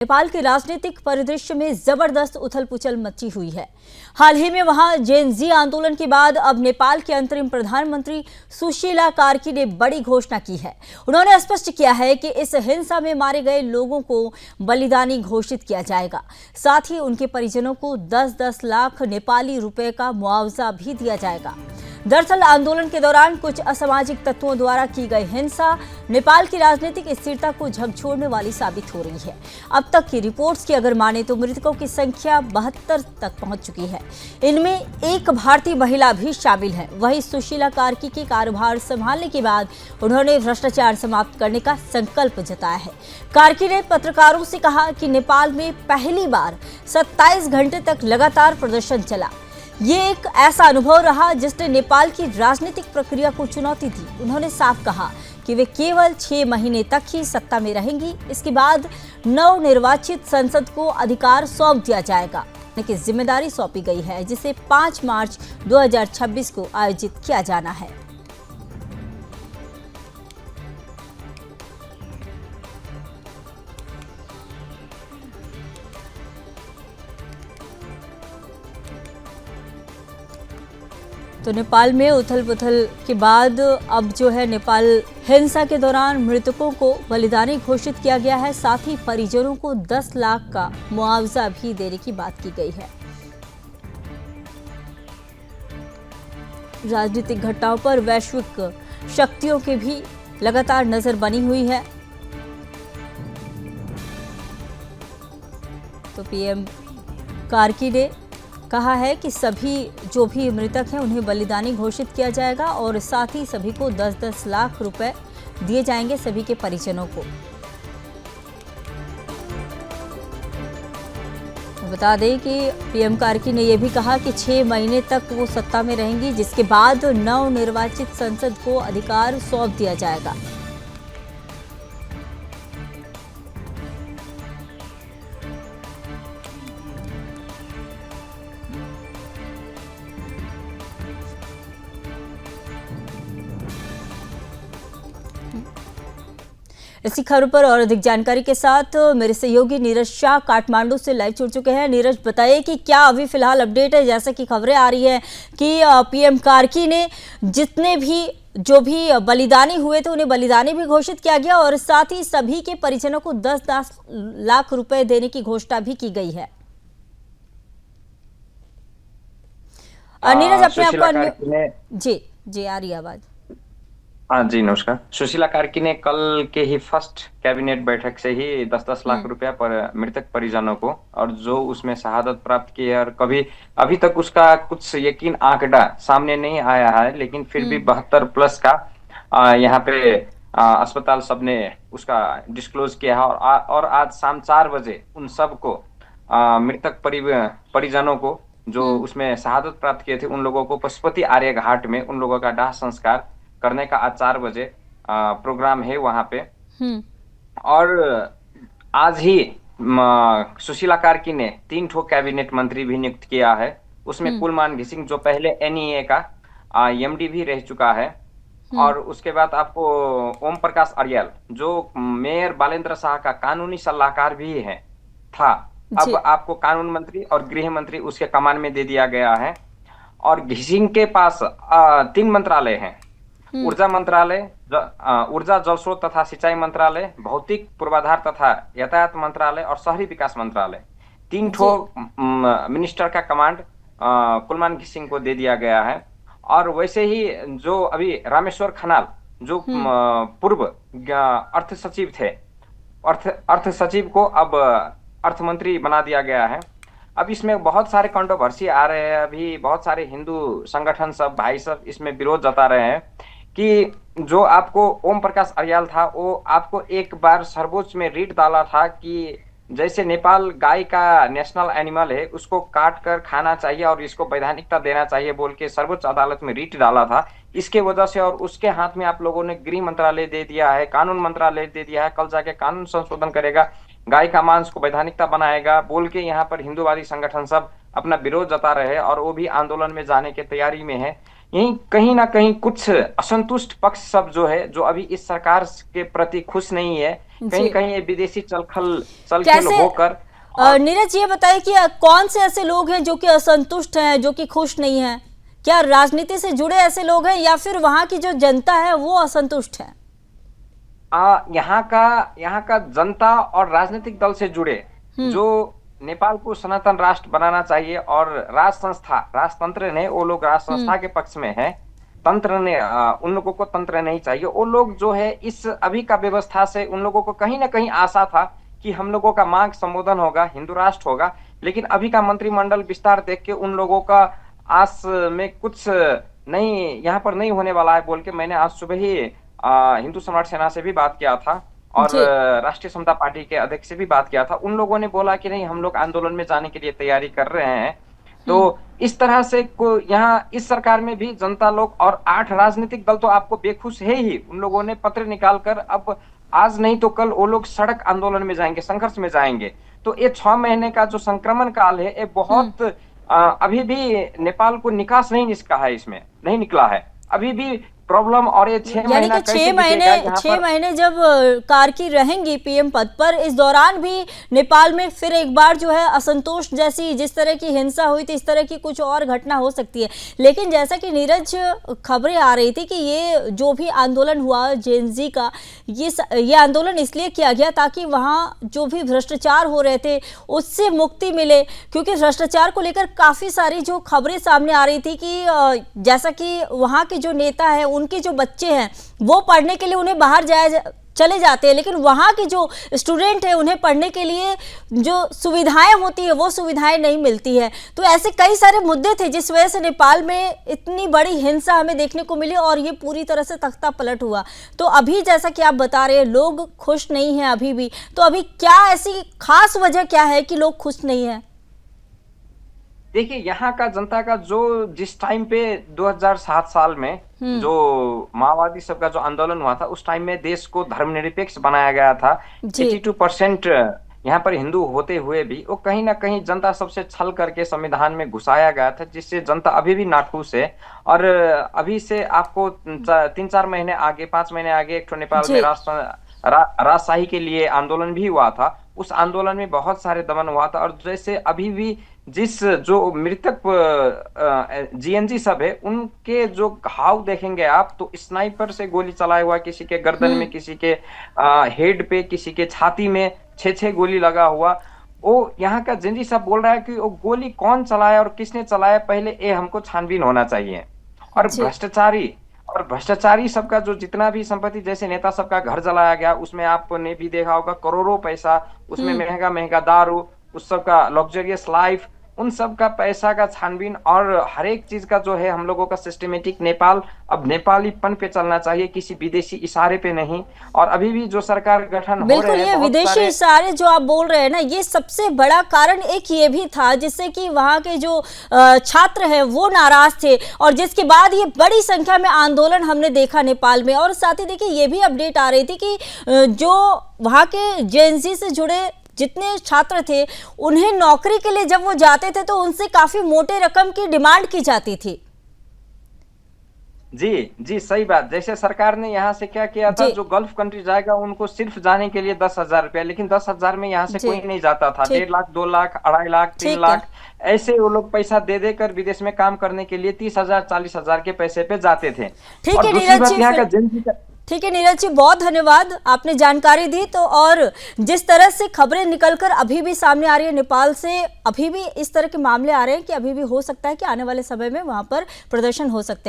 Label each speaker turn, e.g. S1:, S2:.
S1: नेपाल के राजनीतिक परिदृश्य में जबरदस्त उथल-पुथल मची हुई है। हाल ही में वहां जेन जी आंदोलन के बाद अब नेपाल के अंतरिम प्रधानमंत्री सुशीला कार्की ने बड़ी घोषणा की है। उन्होंने स्पष्ट किया है कि इस हिंसा में मारे गए लोगों को बलिदानी घोषित किया जाएगा। साथ ही उनके परिजनों को 10-10 लाख नेपाली रुपए का मुआवजा भी दिया जाएगा। दरअसल आंदोलन के दौरान कुछ असामाजिक तत्वों द्वारा की गई हिंसा नेपाल की राजनीतिक स्थिरता को झकझोरने वाली साबित हो रही है। अब तक की रिपोर्ट्स की अगर माने तो मृतकों की संख्या 72 तक पहुंच चुकी है। इनमें एक भारतीय महिला भी शामिल है। वहीं सुशीला कार्की के कार्यभार संभालने के बाद उन्होंने भ्रष्टाचार समाप्त करने का संकल्प जताया है। कार्की ने पत्रकारों से कहा कि नेपाल में पहली बार 27 घंटे तक लगातार प्रदर्शन चला। ये एक ऐसा अनुभव रहा जिसने नेपाल की राजनीतिक प्रक्रिया को चुनौती दी। उन्होंने साफ कहा कि वे केवल 6 महीने तक ही सत्ता में रहेंगी। इसके बाद नवनिर्वाचित संसद को अधिकार सौंप दिया जाएगा की जिम्मेदारी सौंपी गई है, जिसे 5 मार्च 2026 को आयोजित किया जाना है। तो नेपाल में उथल पुथल के बाद अब जो है नेपाल हिंसा के दौरान मृतकों को बलिदानी घोषित किया गया है। साथ ही परिजनों को 10 लाख का मुआवजा भी देने की बात की गई है। राजनीतिक घटनाओं पर वैश्विक शक्तियों की भी लगातार नजर बनी हुई है। तो पीएम कार्की ने कहा है कि सभी जो भी मृतक हैं उन्हें बलिदानी घोषित किया जाएगा और साथ ही सभी को 10-10 लाख रुपए दिए जाएंगे सभी के परिजनों को। बता दें कि पीएम कार्की ने यह भी कहा कि 6 महीने तक वो सत्ता में रहेंगी, जिसके बाद नवनिर्वाचित संसद को अधिकार सौंप दिया जाएगा। इसी खबर पर और अधिक जानकारी के साथ मेरे सहयोगी नीरज शाह काठमांडू से लाइव जुड़ चुके हैं। नीरज, बताइए कि क्या अभी फिलहाल अपडेट है। जैसा कि खबरें आ रही हैं कि पीएम कार्की ने जितने भी जो भी बलिदानी हुए थे उन्हें बलिदानी भी घोषित किया गया और साथ ही सभी के परिजनों को 10-10 लाख रुपए देने की घोषणा भी की गई है। नीरज, अपने आपको जी आ रही आवाज।
S2: हाँ जी, नमस्कार। सुशीला कार्की ने कल के ही फर्स्ट कैबिनेट बैठक से ही 10-10 लाख रुपया पर मृतक परिजनों को और जो उसमें शहादत प्राप्त की है और कभी अभी तक उसका कुछ यकीन आंकड़ा सामने नहीं आया है, लेकिन फिर भी 72 प्लस का यहाँ पे अस्पताल सबने उसका डिस्क्लोज किया है और आज शाम 4 बजे उन सबको मृतक परिजनों को जो उसमें शहादत प्राप्त किए थे उन लोगों को पशुपति आर्य घाट में उन लोगों का दाह संस्कार करने का आज 4 बजे प्रोग्राम है वहां पे। और आज ही सुशीला कार्की ने 3 ठो कैबिनेट मंत्री भी नियुक्त किया है। उसमें कुलमान घिसिंग जो पहले एनईए का एमडी भी रह चुका है और उसके बाद आपको ओम प्रकाश अरियल जो मेयर बालेंद्र शाह का कानूनी सलाहकार भी है था, अब आपको कानून मंत्री और गृह मंत्री उसके कमान में दे दिया गया है। और घिसिंग के पास 3 मंत्रालय हैं, ऊर्जा मंत्रालय, ऊर्जा जल स्रोत तथा सिंचाई मंत्रालय, भौतिक पूर्वाधार तथा यातायात मंत्रालय और शहरी विकास मंत्रालय। 3 ठो मिनिस्टर का कमांड कुलमान घिसिंग को दे दिया गया है। और वैसे ही जो अभी रामेश्वर खनाल जो पूर्व अर्थ सचिव थे, अर्थ सचिव को अब अर्थ मंत्री बना दिया गया है। अब इसमें बहुत सारे कंट्रोवर्सी आ रहे हैं। अभी बहुत सारे हिंदू संगठन सब भाई सब इसमें विरोध जता रहे हैं कि जो आपको ओम प्रकाश अरियाल था वो आपको एक बार सर्वोच्च में रीट डाला था कि जैसे नेपाल गाय का नेशनल एनिमल है, उसको काट कर खाना चाहिए और इसको वैधानिकता देना चाहिए बोल के सर्वोच्च अदालत में रीट डाला था। इसके वजह से और उसके हाथ में आप लोगों ने गृह मंत्रालय दे दिया है, कानून मंत्रालय दे दिया है, कल जाके कानून संशोधन करेगा, गाय का मांस को वैधानिकता बनाएगा बोल के यहाँ पर हिंदूवादी संगठन सब अपना विरोध जता रहे हैं और वो भी आंदोलन में जाने की तैयारी में है। यही कहीं ना कहीं कुछ असंतुष्ट पक्ष सब जो है, जो अभी इस सरकार के प्रति खुश नहीं है, कहीं
S1: जी।
S2: ना कहीं ये विदेशी चलखेल
S1: कैसे
S2: होकर। और
S1: नीरज ये बताइए कि कौन से ऐसे लोग हैं जो कि असंतुष्ट हैं, जो कि खुश नहीं हैं? क्या राजनीति से जुड़े ऐसे लोग हैं या फिर वहां की जो जनता है वो असंतुष्ट है?
S2: यहाँ का जनता और राजनीतिक दल से जुड़े, जो नेपाल को सनातन राष्ट्र बनाना चाहिए और राजतंत्र ने, वो लोग राज संस्था के पक्ष में है। तंत्र ने उन लोगों को तंत्र नहीं चाहिए। वो लोग जो है इस अभी का व्यवस्था से उन लोगों को कहीं ना कहीं आशा था कि हम लोगों का मांग संबोधन होगा, हिंदू राष्ट्र होगा। लेकिन अभी का मंत्रिमंडल विस्तार देख के उन लोगों का आस में कुछ नहीं, यहाँ पर नहीं होने वाला है बोल के मैंने आज सुबह ही हिंदू सम्राट सेना से भी बात किया था और
S1: जी।
S2: राष्ट्रीय समता पार्टी के अध्यक्ष से भी बात किया था। उन लोगों ने बोला कि नहीं, हम लोग आंदोलन में जाने के लिए तैयारी कर रहे हैं। तो इस तरह से यहाँ इस सरकार में भी जनता लोग और 8 राजनीतिक दल तो आपको बेखुश है ही। उन लोगों ने पत्र निकालकर अब आज नहीं तो कल वो लोग सड़क आंदोलन में जाएंगे, संघर्ष में जाएंगे। तो ये 6 महीने का जो संक्रमण काल है, ये बहुत अभी भी नेपाल को निकास नहीं निकला है, इसमें नहीं निकला है अभी भी प्रॉब्लम। और ये 6
S1: यानी
S2: महीना
S1: कि 6 महीने जब कार्की रहेंगी पीएम पद पर, इस दौरान भी नेपाल में फिर एक बार जो है असंतोष जैसी, जिस तरह की हिंसा हुई थी, इस तरह की कुछ और घटना हो सकती है। लेकिन जैसा कि नीरज खबरें आ रही थी कि ये जो भी आंदोलन हुआ जेनजी का, ये आंदोलन इसलिए किया गया ताकि वहाँ जो भी भ्रष्टाचार हो रहे थे उससे मुक्ति मिले, क्योंकि भ्रष्टाचार को लेकर काफ़ी सारी जो खबरें सामने आ रही थी कि जैसा कि वहाँ के जो नेता हैं, उनके जो बच्चे हैं वो पढ़ने के लिए उन्हें बाहर चले जाते हैं, लेकिन वहाँ के जो स्टूडेंट है उन्हें पढ़ने के लिए जो सुविधाएं होती है वो सुविधाएं नहीं मिलती है। तो ऐसे कई सारे मुद्दे थे जिस वजह से नेपाल में इतनी बड़ी हिंसा हमें देखने को मिली और ये पूरी तरह से तख्ता पलट हुआ। तो अभी जैसा कि आप बता रहे हैं लोग खुश नहीं हैं अभी भी, तो अभी क्या ऐसी खास वजह क्या है कि लोग खुश नहीं है?
S2: देखिए, यहाँ का जनता का जो जिस टाइम पे 2007 साल में जो माओवादी सबका जो आंदोलन हुआ था, उस टाइम में देश को धर्मनिरपेक्ष बनाया गया था। 82% यहाँ पर हिंदू होते हुए भी वो कहीं ना कहीं जनता सबसे छल करके संविधान में घुसाया गया था, जिससे जनता अभी भी नाखुश है। और अभी से आपको 3-4 महीने आगे, 5 महीने आगे एक नेपाल में राजशाही के लिए आंदोलन भी हुआ था। उस आंदोलन में बहुत सारे दमन हुआ था। और जैसे अभी भी जिस जो मृतक जीएनजी सब है, उनके जो घाव देखेंगे आप, तो स्नाइपर से गोली चलाया हुआ, किसी के गर्दन में, किसी के हेड पे, किसी के छाती में 6-6 गोली लगा हुआ। वो यहाँ का जेनजी सब बोल रहा है कि वो गोली कौन चलाया और किसने चलाया, पहले ये हमको छानबीन होना चाहिए। और भ्रष्टाचारी सबका जो जितना भी संपत्ति, जैसे नेता सबका घर जलाया गया, उसमें आपने भी देखा होगा करोड़ों पैसा, उसमें महंगा महंगा दारू, उस सबका लग्जरियस लाइफ, उन सब का पैसा का छानबीन और हर एक चीज का जो है हम लोगों का सिस्टमेटिक नेपाल अब नेपालीपन पे चलना चाहिए, किसी विदेशी इशारे पे नहीं। और अभी भी जो सरकार गठन हो रहे हैं,
S1: बिल्कुल, ये विदेशी इशारे जो आप बोल रहे हैं ना, ये सबसे बड़ा कारण एक ये भी था जिससे कि वहाँ के जो छात्र हैं वो नाराज थे और जिसके बाद ये बड़ी संख्या में आंदोलन हमने देखा नेपाल में। और साथ ही देखिए ये भी अपडेट आ रही थी कि जो वहाँ के जेएनजी से जुड़े जितने छात्र थे, उन्हें नौकरी के लिए जब वो जाते थे तो उनसे काफी मोटे रकम की डिमांड की जाती थी।
S2: जी सही बात। जैसे सरकार ने यहाँ से क्या किया था, जो गल्फ कंट्री जाएगा उनको सिर्फ जाने के लिए 10,000 रुपया, लेकिन 10,000 में यहाँ से कोई नहीं जाता था। 1.5 लाख, 2 लाख, 2.5 लाख, 3 लाख ऐसे वो लोग पैसा दे देकर विदेश में काम करने के लिए 30,000, 40,000 के पैसे पे जाते थे।
S1: ठीक है नीरज जी, बहुत धन्यवाद, आपने जानकारी दी। तो और जिस तरह से खबरें निकलकर अभी भी सामने आ रही है नेपाल से, अभी भी इस तरह के मामले आ रहे हैं कि अभी भी हो सकता है कि आने वाले समय में वहां पर प्रदर्शन हो सकते हैं।